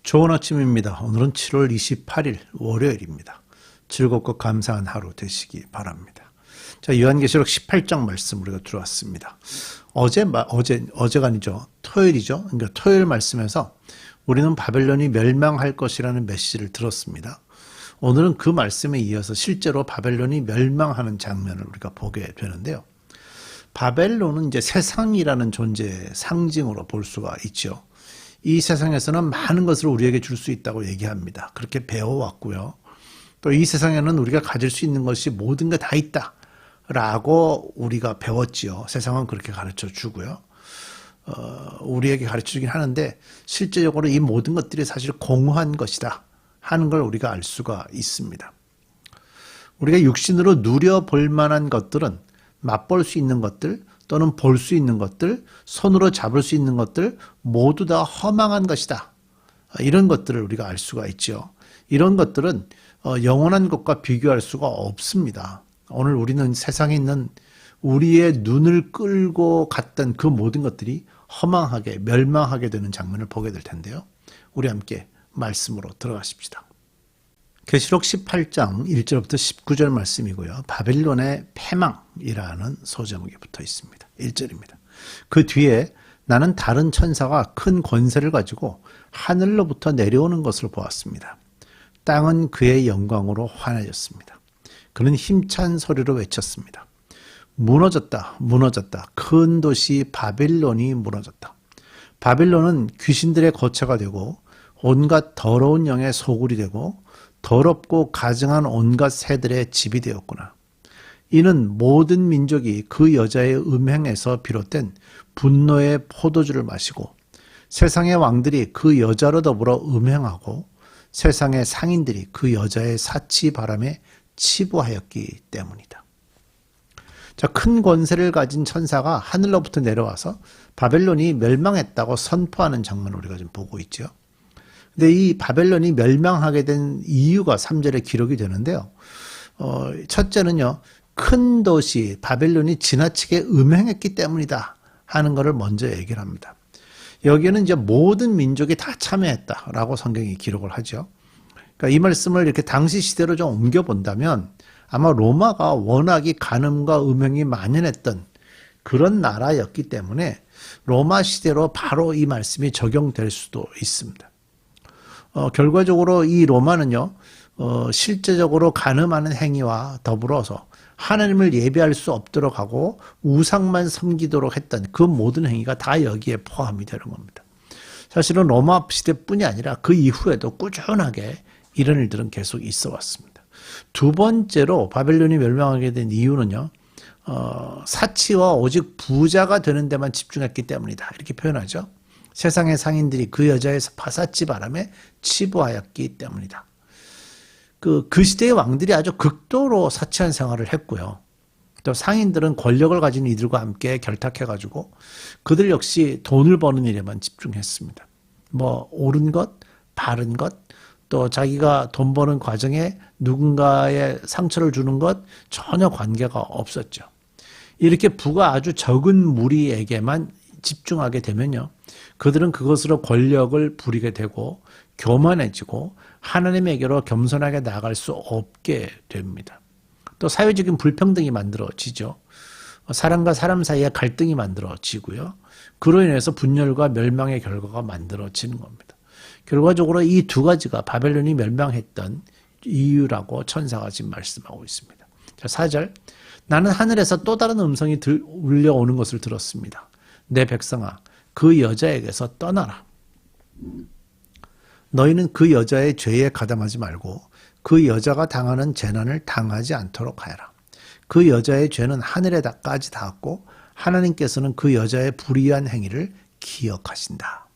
좋은 아침입니다. 오늘은 7월 28일 월요일입니다. 즐겁고 감사한 하루 되시기 바랍니다. 자, 요한계시록 18장 말씀 우리가 들어왔습니다. 어제가 아니죠. 토요일이죠. 그러니까 토요일 말씀에서 우리는 바벨론이 멸망할 것이라는 메시지를 들었습니다. 오늘은 그 말씀에 이어서 실제로 바벨론이 멸망하는 장면을 우리가 보게 되는데요. 바벨론은 이제 세상이라는 존재의 상징으로 볼 수가 있죠. 이 세상에서는 많은 것을 우리에게 줄 수 있다고 얘기합니다. 그렇게 배워왔고요. 또 이 세상에는 우리가 가질 수 있는 것이 모든 게 다 있다 라고 우리가 배웠지요. 세상은 그렇게 가르쳐 주고요. 우리에게 가르쳐 주긴 하는데 실제적으로 이 모든 것들이 사실 공허한 것이다 하는 걸 우리가 알 수가 있습니다. 우리가 육신으로 누려볼 만한 것들은 맛볼 수 있는 것들 또는 볼 수 있는 것들, 손으로 잡을 수 있는 것들 모두 다 허망한 것이다. 이런 것들을 우리가 알 수가 있죠. 이런 것들은 영원한 것과 비교할 수가 없습니다. 오늘 우리는 세상에 있는 우리의 눈을 끌고 갔던 그 모든 것들이 허망하게 멸망하게 되는 장면을 보게 될 텐데요. 우리 함께 말씀으로 들어가십시다. 계시록 18장 1절부터 19절 말씀이고요. 바벨론의 패망이라는 소제목이 붙어 있습니다. 1절입니다. 그 뒤에 나는 다른 천사가 큰 권세를 가지고 하늘로부터 내려오는 것을 보았습니다. 땅은 그의 영광으로 환해졌습니다. 그는 힘찬 소리로 외쳤습니다. 무너졌다, 무너졌다. 큰 도시 바벨론이 무너졌다. 바벨론은 귀신들의 거처가 되고 온갖 더러운 영의 소굴이 되고 더럽고 가증한 온갖 새들의 집이 되었구나. 이는 모든 민족이 그 여자의 음행에서 비롯된 분노의 포도주를 마시고 세상의 왕들이 그 여자로 더불어 음행하고 세상의 상인들이 그 여자의 사치 바람에 치부하였기 때문이다. 자, 큰 권세를 가진 천사가 하늘로부터 내려와서 바벨론이 멸망했다고 선포하는 장면을 우리가 지금 보고 있죠. 근데 이 바벨론이 멸망하게 된 이유가 3절에 기록이 되는데요. 첫째는요, 큰 도시 바벨론이 지나치게 음행했기 때문이다 하는 것을 먼저 얘기를 합니다. 여기에는 이제 모든 민족이 다 참여했다라고 성경이 기록을 하죠. 그러니까 이 말씀을 이렇게 당시 시대로 좀 옮겨 본다면 아마 로마가 워낙이 간음과 음행이 만연했던 그런 나라였기 때문에 로마 시대로 바로 이 말씀이 적용될 수도 있습니다. 결과적으로 이 로마는요, 실제적으로 간음하는 행위와 더불어서 하나님을 예배할 수 없도록 하고 우상만 섬기도록 했던 그 모든 행위가 다 여기에 포함이 되는 겁니다. 사실은 로마 시대뿐이 아니라 그 이후에도 꾸준하게 이런 일들은 계속 있어 왔습니다. 두 번째로 바벨론이 멸망하게 된 이유는요, 사치와 오직 부자가 되는 데만 집중했기 때문이다. 이렇게 표현하죠. 세상의 상인들이 그 여자의 파사치 바람에 치부하였기 때문이다. 그 시대의 왕들이 아주 극도로 사치한 생활을 했고요. 또 상인들은 권력을 가진 이들과 함께 결탁해가지고 그들 역시 돈을 버는 일에만 집중했습니다. 뭐 옳은 것, 바른 것, 또 자기가 돈 버는 과정에 누군가의 상처를 주는 것 전혀 관계가 없었죠. 이렇게 부가 아주 적은 무리에게만 집중하게 되면요, 그들은 그것으로 권력을 부리게 되고 교만해지고 하나님에게로 겸손하게 나아갈 수 없게 됩니다. 또 사회적인 불평등이 만들어지죠. 사람과 사람 사이에 갈등이 만들어지고요. 그로 인해서 분열과 멸망의 결과가 만들어지는 겁니다. 결과적으로 이 두 가지가 바벨론이 멸망했던 이유라고 천사가 지금 말씀하고 있습니다. 자, 4절. 나는 하늘에서 또 다른 음성이 울려오는 것을 들었습니다. 내 백성아, 그 여자에게서 떠나라. 너희는 그 여자의 죄에 가담하지 말고 그 여자가 당하는 재난을 당하지 않도록 하여라. 그 여자의 죄는 하늘에까지 닿았고 하나님께서는 그 여자의 불의한 행위를 기억하신다.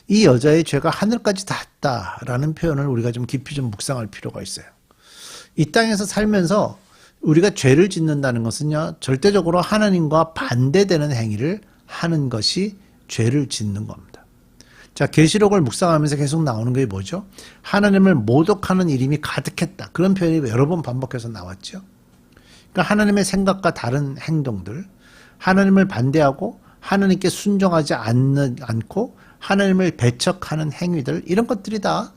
이 여자의 죄가 하늘까지 닿았다라는 표현을 우리가 좀 깊이 좀 묵상할 필요가 있어요. 이 땅에서 살면서 우리가 죄를 짓는다는 것은요, 절대적으로 하나님과 반대되는 행위를 하는 것이 죄를 짓는 겁니다. 자, 계시록을 묵상하면서 계속 나오는 게 뭐죠? 하나님을 모독하는 이름이 가득했다. 그런 표현이 여러 번 반복해서 나왔죠. 그러니까 하나님의 생각과 다른 행동들, 하나님을 반대하고 하나님께 순종하지 않고 하나님을 배척하는 행위들, 이런 것들이 다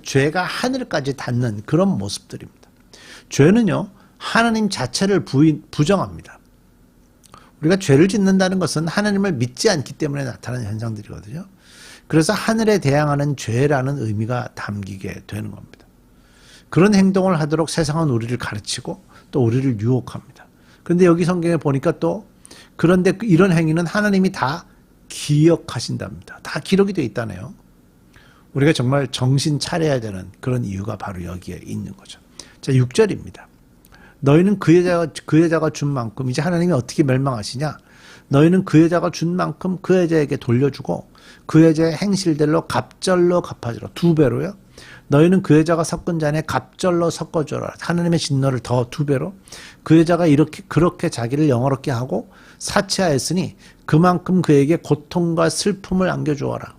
죄가 하늘까지 닿는 그런 모습들입니다. 죄는요, 하나님 자체를 부정합니다. 우리가 죄를 짓는다는 것은 하나님을 믿지 않기 때문에 나타나는 현상들이거든요. 그래서 하늘에 대항하는 죄라는 의미가 담기게 되는 겁니다. 그런 행동을 하도록 세상은 우리를 가르치고 또 우리를 유혹합니다. 그런데 여기 성경에 보니까 또 그런데 이런 행위는 하나님이 다 기억하신답니다. 다 기록이 되어 있다네요. 우리가 정말 정신 차려야 되는 그런 이유가 바로 여기에 있는 거죠. 자, 6절입니다. 너희는 그 여자가 준 만큼, 이제 하나님이 어떻게 멸망하시냐? 너희는 그 여자가 준 만큼 그 여자에게 돌려주고 그 여자의 행실대로 갑절로 갚아주라. 2배로요. 너희는 그 여자가 섞은 잔에 갑절로 섞어주라. 하나님의 진노를 더 2배로. 그 여자가 그렇게 자기를 영화롭게 하고 사치하였으니 그만큼 그에게 고통과 슬픔을 안겨주어라.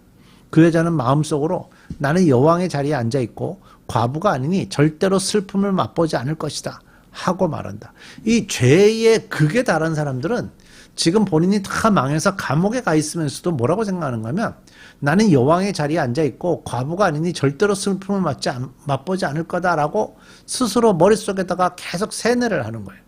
그 여자는 마음속으로 나는 여왕의 자리에 앉아있고 과부가 아니니 절대로 슬픔을 맛보지 않을 것이다 하고 말한다. 이 죄의 극에 달한 사람들은 지금 본인이 다 망해서 감옥에 가 있으면서도 뭐라고 생각하는가 하면 나는 여왕의 자리에 앉아있고 과부가 아니니 절대로 슬픔을 맛보지 않을 거다라고 스스로 머릿속에다가 계속 세뇌를 하는 거예요.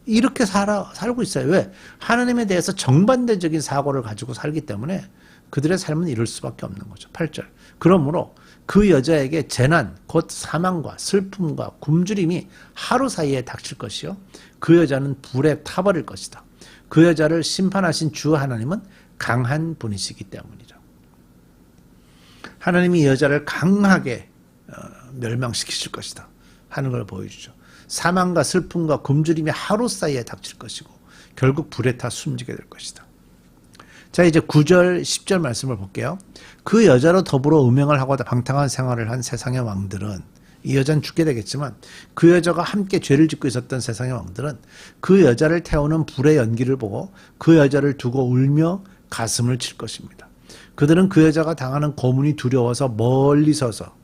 이렇게 살고 있어요. 왜? 하나님에 대해서 정반대적인 사고를 가지고 살기 때문에 그들의 삶은 이럴 수밖에 없는 거죠. 8절. 그러므로 그 여자에게 재난, 곧 사망과 슬픔과 굶주림이 하루 사이에 닥칠 것이요. 그 여자는 불에 타버릴 것이다. 그 여자를 심판하신 주 하나님은 강한 분이시기 때문이다. 하나님이 이 여자를 강하게 멸망시키실 것이다 하는 걸 보여주죠. 사망과 슬픔과 굶주림이 하루 사이에 닥칠 것이고 결국 불에 타 숨지게 될 것이다. 자, 이제 9절, 10절 말씀을 볼게요. 그 여자로 더불어 음행을 하고 방탕한 생활을 한 세상의 왕들은, 이 여자는 죽게 되겠지만 그 여자가 함께 죄를 짓고 있었던 세상의 왕들은 그 여자를 태우는 불의 연기를 보고 그 여자를 두고 울며 가슴을 칠 것입니다. 그들은 그 여자가 당하는 고문이 두려워서 멀리 서서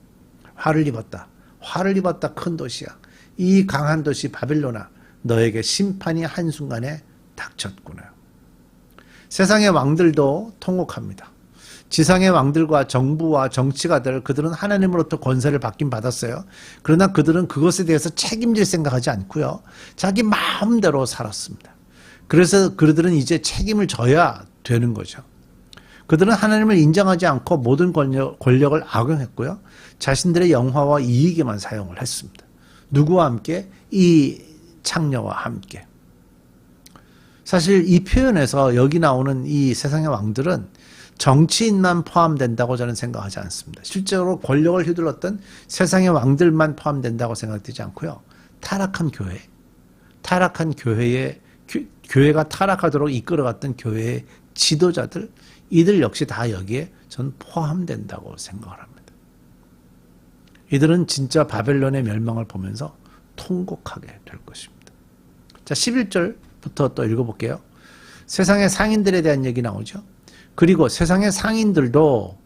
화를 입었다. 화를 입었다. 큰 도시야. 이 강한 도시 바빌론아, 너에게 심판이 한순간에 닥쳤구나. 세상의 왕들도 통곡합니다. 지상의 왕들과 정부와 정치가들, 그들은 하나님으로부터 권세를 받긴 받았어요. 그러나 그들은 그것에 대해서 책임질 생각하지 않고요. 자기 마음대로 살았습니다. 그래서 그들은 이제 책임을 져야 되는 거죠. 그들은 하나님을 인정하지 않고 모든 권력을 악용했고요. 자신들의 영화와 이익에만 사용을 했습니다. 누구와 함께? 이 창녀와 함께. 사실 이 표현에서 여기 나오는 이 세상의 왕들은 정치인만 포함된다고 저는 생각하지 않습니다. 실제로 권력을 휘둘렀던 세상의 왕들만 포함된다고 생각되지 않고요. 타락한 교회, 타락한 교회가 타락하도록 이끌어갔던 교회의 지도자들, 이들 역시 다 여기에 전 포함된다고 생각을 합니다. 이들은 진짜 바벨론의 멸망을 보면서 통곡하게 될 것입니다. 자, 11절부터 또 읽어볼게요. 세상의 상인들에 대한 얘기 나오죠. 그리고 세상의 상인들도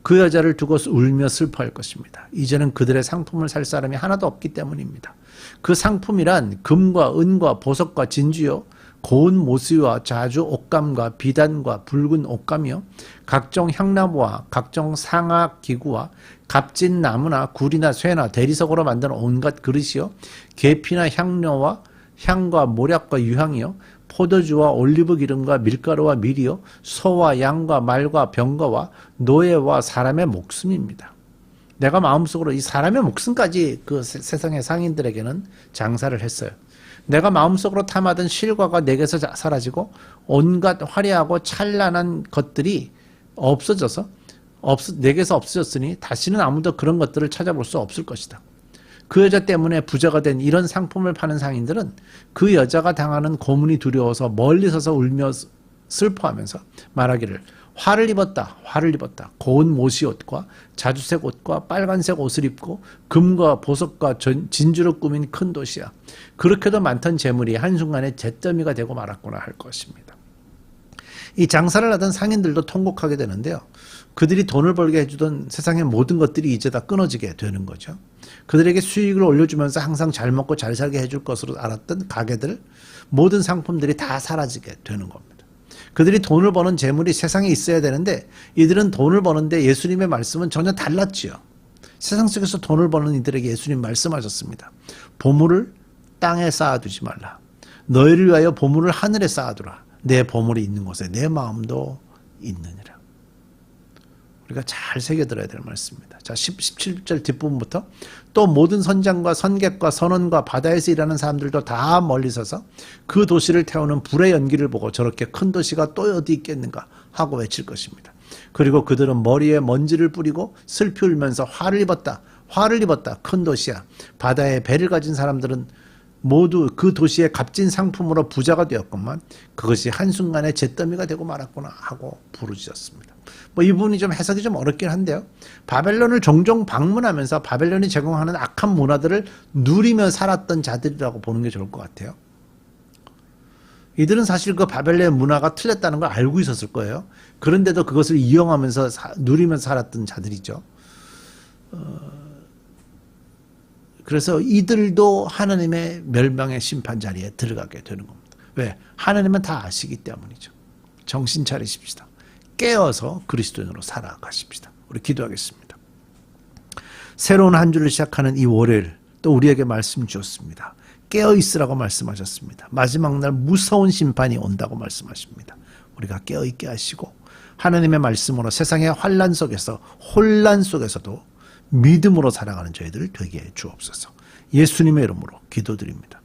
그 여자를 두고 울며 슬퍼할 것입니다. 이제는 그들의 상품을 살 사람이 하나도 없기 때문입니다. 그 상품이란 금과 은과 보석과 진주요, 고운 모수와 자주 옷감과 비단과 붉은 옷감이요, 각종 향나무와 각종 상악 기구와 값진 나무나 굴이나 쇠나 대리석으로 만든 온갖 그릇이요, 계피나 향료와 향과 모략과 유향이요, 포도주와 올리브 기름과 밀가루와 밀이요, 소와 양과 말과 병거와 노예와 사람의 목숨입니다. 내가 마음속으로 이 사람의 목숨까지 그 세상의 상인들에게는 장사를 했어요. 내가 마음속으로 탐하던 실과가 내게서 사라지고 온갖 화려하고 찬란한 것들이 없어져서 내게서 없어졌으니 다시는 아무도 그런 것들을 찾아볼 수 없을 것이다. 그 여자 때문에 부자가 된 이런 상품을 파는 상인들은 그 여자가 당하는 고문이 두려워서 멀리 서서 울며 슬퍼하면서 말하기를 화를 입었다, 화를 입었다. 고운 모시옷과 자주색 옷과 빨간색 옷을 입고 금과 보석과 진주로 꾸민 큰 도시야. 그렇게도 많던 재물이 한순간에 잿더미가 되고 말았구나 할 것입니다. 이 장사를 하던 상인들도 통곡하게 되는데요. 그들이 돈을 벌게 해주던 세상의 모든 것들이 이제 다 끊어지게 되는 거죠. 그들에게 수익을 올려주면서 항상 잘 먹고 잘 살게 해줄 것으로 알았던 가게들, 모든 상품들이 다 사라지게 되는 겁니다. 그들이 돈을 버는 재물이 세상에 있어야 되는데 이들은 돈을 버는데 예수님의 말씀은 전혀 달랐지요. 세상 속에서 돈을 버는 이들에게 예수님 말씀하셨습니다. 보물을 땅에 쌓아두지 말라. 너희를 위하여 보물을 하늘에 쌓아두라. 내 보물이 있는 곳에 내 마음도 있느니라. 우리가 잘 새겨들어야 될 말씀입니다. 자, 17절 뒷부분부터 또 모든 선장과 선객과 선원과 바다에서 일하는 사람들도 다 멀리 서서 그 도시를 태우는 불의 연기를 보고 저렇게 큰 도시가 또 어디 있겠는가 하고 외칠 것입니다. 그리고 그들은 머리에 먼지를 뿌리고 슬피 울면서 화를 입었다. 큰 도시야. 바다에 배를 가진 사람들은 모두 그 도시의 값진 상품으로 부자가 되었건만 그것이 한순간에 잿더미가 되고 말았구나 하고 부르짖었습니다. 이 부분이 좀 해석이 좀 어렵긴 한데요. 바벨론을 종종 방문하면서 바벨론이 제공하는 악한 문화들을 누리며 살았던 자들이라고 보는 게 좋을 것 같아요. 이들은 사실 그 바벨론의 문화가 틀렸다는 걸 알고 있었을 거예요. 그런데도 그것을 이용하면서 누리면서 살았던 자들이죠. 그래서 이들도 하나님의 멸망의 심판 자리에 들어가게 되는 겁니다. 왜? 하나님은 다 아시기 때문이죠. 정신 차리십시다. 깨어서 그리스도인으로 살아가십시다. 우리 기도하겠습니다. 새로운 한 주를 시작하는 이 월요일 또 우리에게 말씀 주었습니다. 깨어있으라고 말씀하셨습니다. 마지막 날 무서운 심판이 온다고 말씀하십니다. 우리가 깨어있게 하시고 하나님의 말씀으로 세상의 환난 속에서 혼란 속에서도 믿음으로 살아가는 저희들 되게 해 주옵소서. 예수님의 이름으로 기도드립니다.